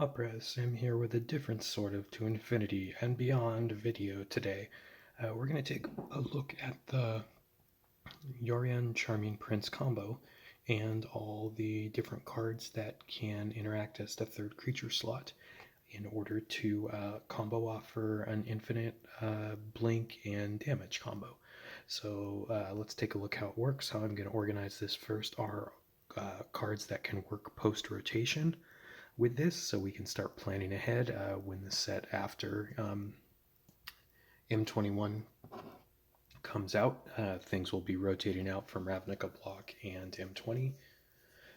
Opera Sim here with a different sort of To Infinity and Beyond video today. We're going to take a look at the Yorion Charming Prince combo and all the different cards that can interact as the third creature slot in order to combo offer an infinite blink and damage combo. So let's take a look how it works. How I'm going to organize this first are cards that can work post rotation with this, so we can start planning ahead when the set after M21 comes out. Things will be rotating out from Ravnica Block and M20.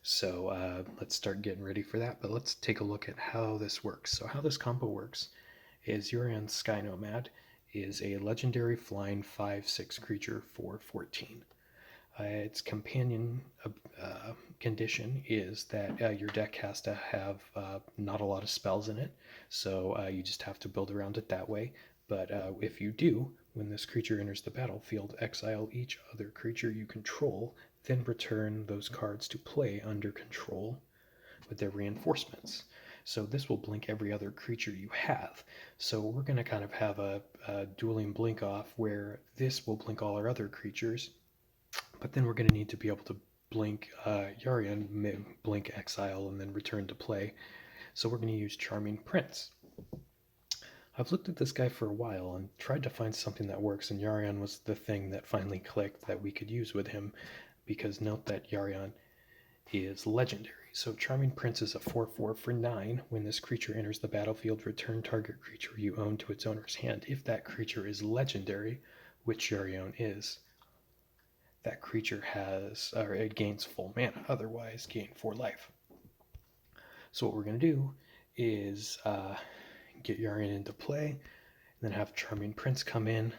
So let's start getting ready for that. But let's take a look at how this works. So how this combo works is Yorion Sky Nomad is a legendary flying 5/6 creature for 14. Its companion condition is that your deck has to have not a lot of spells in it, so you just have to build around it that way. But if you do, when this creature enters the battlefield, exile each other creature you control, then return those cards to play under control with their reinforcements. So this will blink every other creature you have. So we're going to kind of have a dueling blink off where this will blink all our other creatures, but then we're going to need to be able to blink Yarion, blink Exile, and then return to play. So we're going to use Charming Prince. I've looked at this guy for a while and tried to find something that works, and Yarion was the thing that finally clicked that we could use with him, because note that Yarion is legendary. So Charming Prince is a 4/4 for 9. When this creature enters the battlefield, return target creature you own to its owner's hand. If that creature is legendary, which Yorion is, that creature has, or it gains full mana, otherwise gain 4 life. So what we're going to do is get Yarion into play, and then have Charming Prince come in.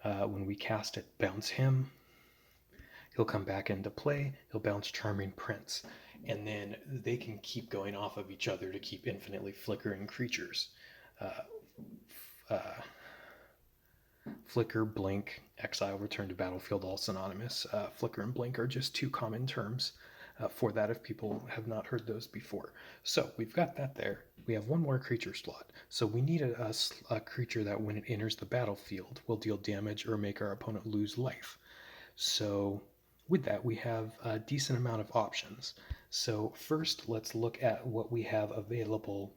When we cast it, bounce him. He'll come back into play, he'll bounce Charming Prince, and then they can keep going off of each other to keep infinitely flickering creatures. Flicker, blink, exile, return to battlefield, all synonymous. Flicker and blink are just two common terms for that if people have not heard those before. So we've got that there. We have one more creature slot. So we need a creature that when it enters the battlefield will deal damage or make our opponent lose life. So with that, we have a decent amount of options. So first, let's look at what we have available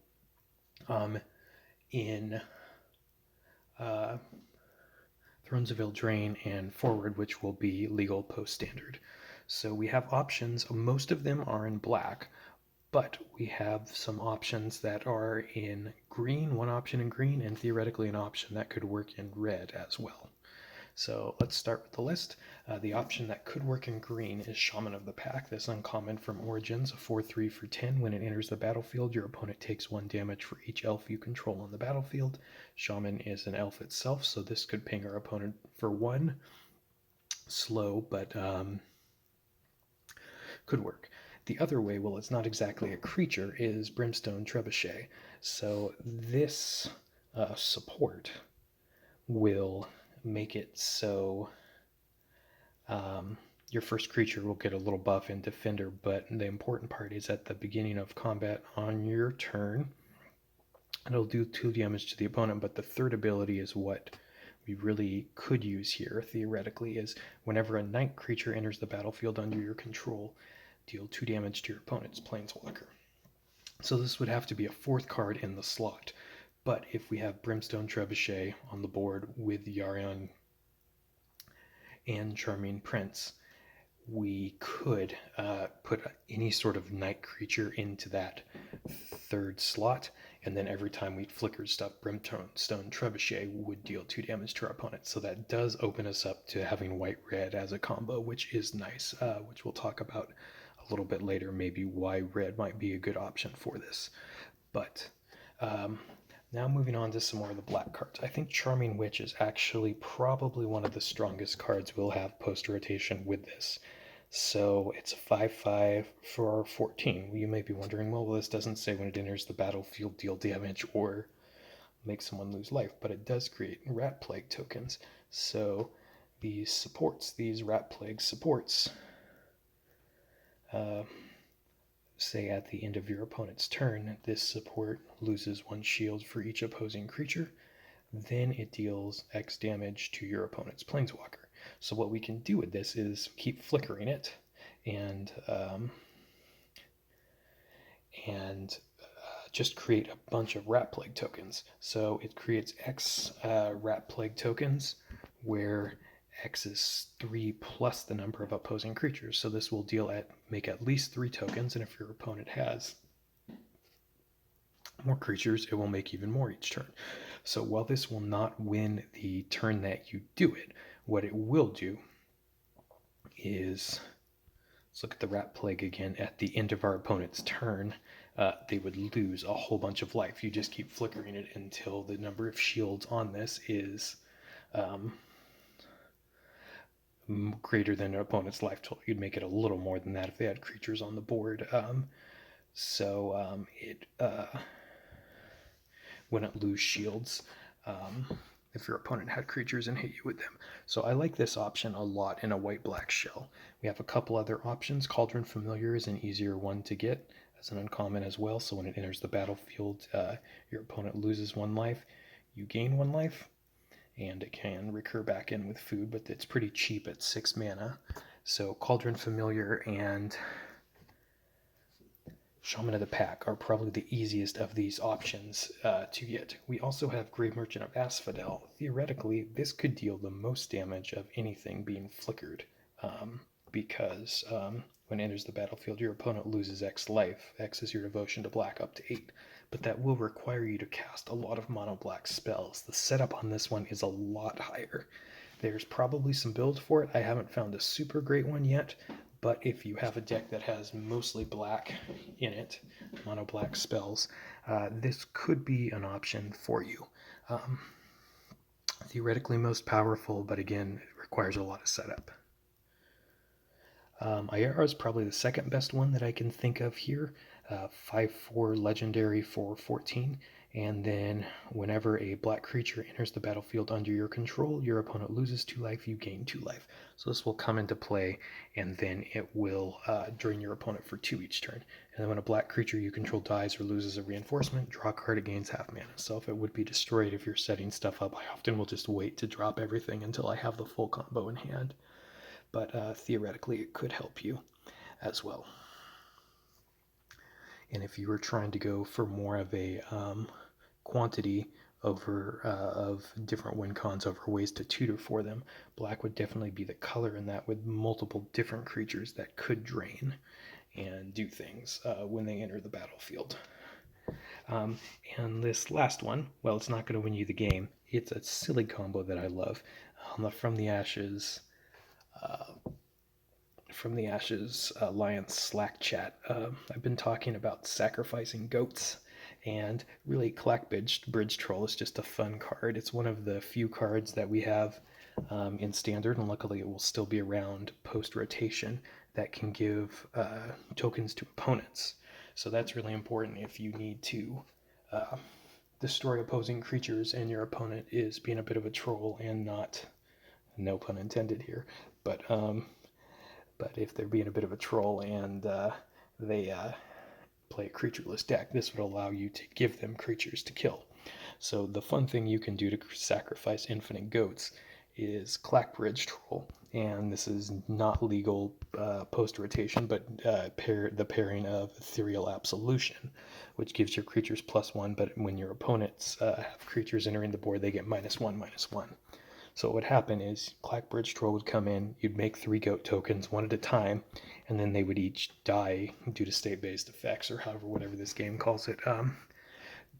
in Thrones of Eldraine and Forward, which will be legal post-standard. So we have options. Most of them are in black, but we have some options that are in green, one option in green, and theoretically an option that could work in red as well. So let's start with the list. The option that could work in green is Shaman of the Pack. This uncommon from Origins, a 4/3 for 10. When it enters the battlefield, your opponent takes 1 damage for each elf you control on the battlefield. Shaman is an elf itself, so this could ping our opponent for 1. Slow, but could work. The other way, well, it's not exactly a creature, is Brimstone Trebuchet. So this support will make it so your first creature will get a little buff in Defender, but the important part is at the beginning of combat on your turn, it'll do 2 damage to the opponent, but the third ability is what we really could use here, theoretically, is whenever a night creature enters the battlefield under your control, deal 2 damage to your opponent's Planeswalker. So this would have to be a 4th card in the slot. But if we have Brimstone Trebuchet on the board with Yarion and Charming Prince, we could put any sort of night creature into that 3rd slot, and then every time we flickered stuff, Brimstone Trebuchet would deal 2 damage to our opponent. So that does open us up to having white-red as a combo, which is nice, which we'll talk about a little bit later, maybe why red might be a good option for this. But now moving on to some more of the black cards. I think Charming Witch is actually probably one of the strongest cards we'll have post-rotation with this. So it's a 5/5 for 14. You may be wondering, well, this doesn't say when it enters the battlefield deal damage or make someone lose life, but it does create Rat Plague tokens. So these Rat Plague supports, say at the end of your opponent's turn, this support loses 1 shield for each opposing creature, then it deals X damage to your opponent's planeswalker. So what we can do with this is keep flickering it and just create a bunch of Rat Plague tokens. So it creates X Rat Plague tokens where X is 3 plus the number of opposing creatures. So this will make at least 3 tokens, and if your opponent has more creatures, it will make even more each turn. So while this will not win the turn that you do it, what it will do is, let's look at the Rat Plague again. At the end of our opponent's turn, they would lose a whole bunch of life. You just keep flickering it until the number of shields on this is greater than an opponent's life total. You'd make it a little more than that if they had creatures on the board. It wouldn't lose shields if your opponent had creatures and hit you with them. So I like this option a lot in a white-black shell. We have a couple other options. Cauldron Familiar is an easier one to get as an uncommon as well. So when it enters the battlefield, your opponent loses 1 life, you gain 1 life, and it can recur back in with food, but it's pretty cheap at 6 mana. So Cauldron Familiar and Shaman of the Pack are probably the easiest of these options to get. We also have Grave Merchant of Asphodel. Theoretically, this could deal the most damage of anything being flickered, because when it enters the battlefield, your opponent loses X life. X is your devotion to black up to 8, but that will require you to cast a lot of mono black spells. The setup on this one is a lot higher. There's probably some builds for it. I haven't found a super great one yet, but if you have a deck that has mostly black in it, mono black spells, this could be an option for you. Theoretically most powerful, but again, it requires a lot of setup. Ayara is probably the second best one that I can think of here. 5/4 legendary for 14, and then whenever a black creature enters the battlefield under your control, your opponent loses 2 life, you gain 2 life. So this will come into play, and then it will drain your opponent for 2 each turn. And then when a black creature you control dies or loses a reinforcement, draw a card, it gains half mana. So if it would be destroyed if you're setting stuff up, I often will just wait to drop everything until I have the full combo in hand. But theoretically it could help you as well. And if you were trying to go for more of a quantity over of different win cons over ways to tutor for them, black would definitely be the color in that, with multiple different creatures that could drain and do things when they enter the battlefield. And this last one, well, it's not going to win you the game. It's a silly combo that I love. From the Ashes Alliance Slack chat, I've been talking about sacrificing goats, and really Clackbridge Troll is just a fun card. It's one of the few cards that we have in Standard, and luckily it will still be around post-rotation, that can give tokens to opponents. So that's really important if you need to destroy opposing creatures and your opponent is being a bit of a troll and not, no pun intended here, but if they're being a bit of a troll and they play a creatureless deck, this would allow you to give them creatures to kill. So the fun thing you can do to sacrifice infinite goats is Clackbridge Troll, and this is not legal post-rotation, but the pairing of Ethereal Absolution, which gives your creatures +1, but when your opponents have creatures entering the board, they get -1/-1. So what would happen is Clackbridge Troll would come in, you'd make 3 goat tokens one at a time, and then they would each die due to state-based effects, or whatever this game calls it,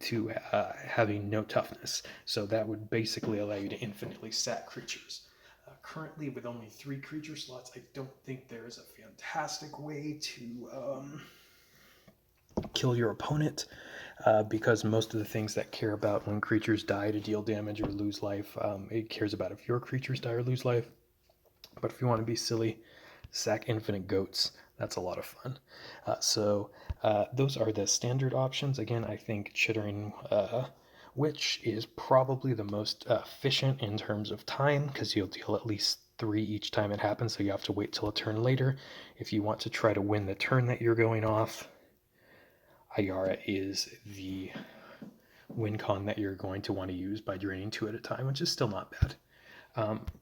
to having no toughness. So that would basically allow you to infinitely sack creatures. Currently, with only 3 creature slots, I don't think there is a fantastic way to kill your opponent, because most of the things that care about when creatures die to deal damage or lose life, it cares about if your creatures die or lose life. But if you want to be silly, sack infinite goats. That's a lot of fun. So those are the standard options. Again, I think Chittering Witch is probably the most efficient in terms of time, because you'll deal at least 3 each time it happens, so you have to wait till a turn later. If you want to try to win the turn that you're going off, Ayara is the win con that you're going to want to use by draining 2 at a time, which is still not bad.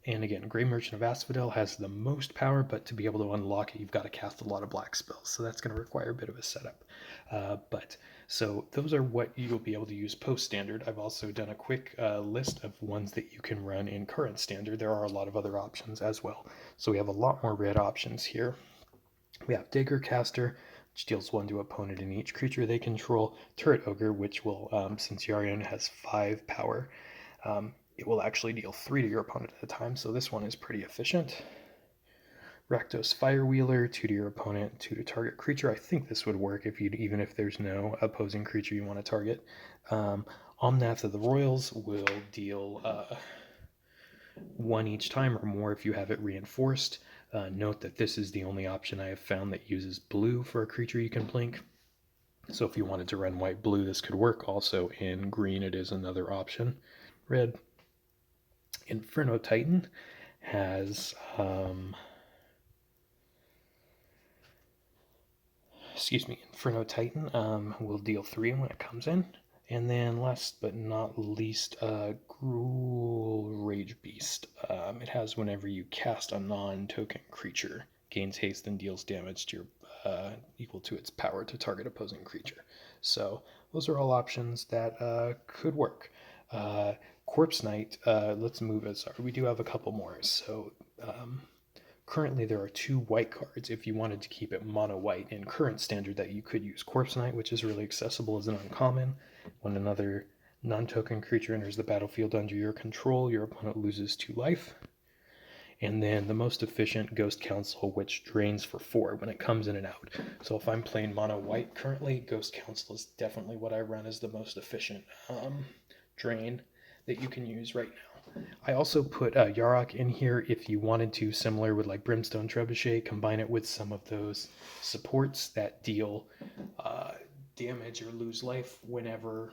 And again, Grey Merchant of Asphodel has the most power, but to be able to unlock it, you've got to cast a lot of black spells, so that's going to require a bit of a setup. So those are what you'll be able to use post-standard. I've also done a quick list of ones that you can run in current standard. There are a lot of other options as well. So we have a lot more red options here. We have Dagger Caster, which deals 1 to opponent in each creature they control. Turret Ogre, which will, since Yorion has 5 power, it will actually deal 3 to your opponent at a time, so this one is pretty efficient. Rakdos Firewheeler, 2 to your opponent, 2 to target creature. I think this would work even if there's no opposing creature you want to target. Omnath of the Royals will deal 1 each time or more if you have it reinforced. Note that this is the only option I have found that uses blue for a creature you can blink. So if you wanted to run white-blue, this could work. Also in green, it is another option. Red. Inferno Titan has Inferno Titan will deal 3 when it comes in. And then last but not least, Gruul Rage Beast. It has whenever you cast a non-token creature, gains haste and deals damage to your equal to its power to target opposing creature. So those are all options that could work. Corpse Knight, let's move it. Sorry, we do have a couple more. So currently there are 2 white cards if you wanted to keep it mono white in current standard that you could use. Corpse Knight, which is really accessible as an uncommon. When another non-token creature enters the battlefield under your control, your opponent loses 2 life. And then the most efficient Ghost Council, which drains for 4 when it comes in and out. So if I'm playing mono white currently, Ghost Council is definitely what I run as the most efficient drain that you can use right now. I also put Yarok in here if you wanted to, similar with like Brimstone Trebuchet, combine it with some of those supports that deal damage or lose life whenever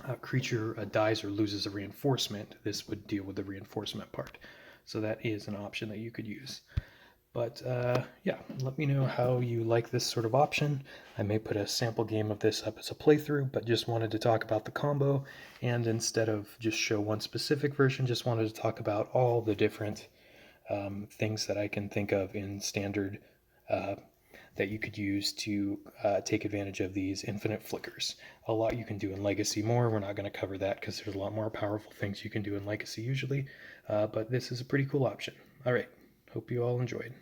a creature dies or loses a reinforcement. This would deal with the reinforcement part. So that is an option that you could use. But yeah, let me know how you like this sort of option. I may put a sample game of this up as a playthrough, but just wanted to talk about the combo, and instead of just show one specific version, just wanted to talk about all the different things that I can think of in standard that you could use to take advantage of these infinite flickers. A lot you can do in Legacy more. We're not going to cover that because there's a lot more powerful things you can do in Legacy usually, but this is a pretty cool option. All right, hope you all enjoyed.